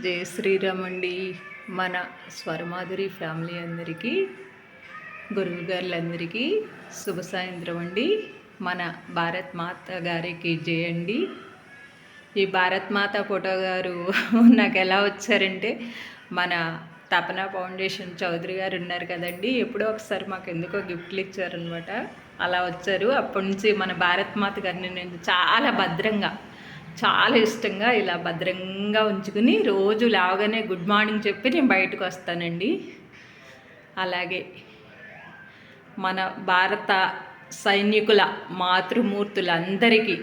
జై శ్రీరామ్ అండి. మన స్వరమాధురి ఫ్యామిలీ అందరికీ, గురువు గారులందరికీ శుభ సాయంత్రం అండి. మన భారత్ మాత గారికి జై అండి. ఈ భారత్ మాత ఫోటో గారు నాకు ఎలా వచ్చారంటే, మన తపన ఫౌండేషన్ చౌదరి గారు ఉన్నారు కదండి, ఎప్పుడో ఒకసారి మాకు ఎందుకో గిఫ్ట్లు ఇచ్చారనమాట. అలా వచ్చారు. అప్పటి నుంచి మన భారత్ మాత గారిని నేను చాలా ఇష్టంగా ఇలా భద్రంగా ఉంచుకుని రోజు లాగానే గుడ్ మార్నింగ్ చెప్పి నేను బయటకు వస్తానండి. అలాగే మన భారత సైనికుల మాతృమూర్తులందరికీ,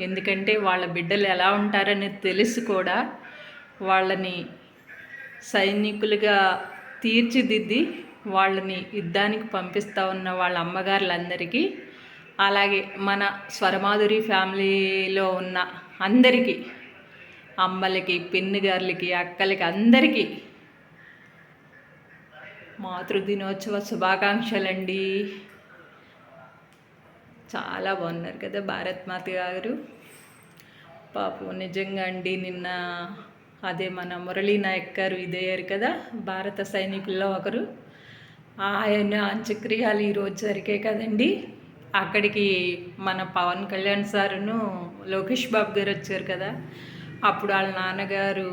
ఎందుకంటే వాళ్ళ బిడ్డలు ఎలా ఉంటారని తెలిసి కూడా వాళ్ళని సైనికులుగా తీర్చిదిద్ది వాళ్ళని యుద్ధానికి పంపిస్తూ ఉన్న వాళ్ళ అమ్మగారులందరికీ, అలాగే మన స్వరమాధురి ఫ్యామిలీలో ఉన్న అందరికీ, అమ్మలకి, పిన్నిగారులకి, అక్కలకి, అందరికీ మాతృదినోత్సవ శుభాకాంక్షలండి. చాలా బాగున్నారు కదా భారత్ మాత గారు. పాపం నిజంగా అండి, నిన్న అదే మన మురళీ నాయక్ గారు ఇదయ్యారు కదా, భారత సైనికుల్లో ఒకరు. ఆయన అంత్యక్రియలు ఈరోజు జరిగాయి కదండి. అక్కడికి మన పవన్ కళ్యాణ్ సారును లోకేష్ బాబు గారు వచ్చారు కదా. అప్పుడు వాళ్ళ నాన్నగారు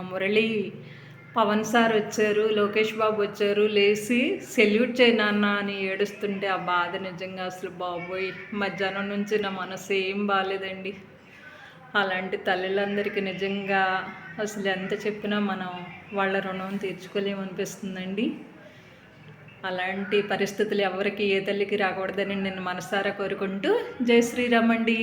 మురళి, పవన్ సార్ వచ్చారు, లోకేష్ బాబు వచ్చారు, లేచి సెల్యూట్ చేయి నాన్న అని ఏడుస్తుంటే ఆ బాధ నిజంగా అసలు బాబోయ్, మధ్యాహ్నం నుంచి నా మనసు ఏం బాగాలేదండి. అలాంటి తల్లులందరికీ నిజంగా అసలు ఎంత చెప్పినా మనం వాళ్ళ రుణం తీర్చుకోలేమనిపిస్తుందండి. అలాంటి పరిస్థితులు ఎవరికి, ఏ తల్లికి రాకూడదని నేను మనసారా కోరుకుంటూ జై శ్రీరామ్ అండి.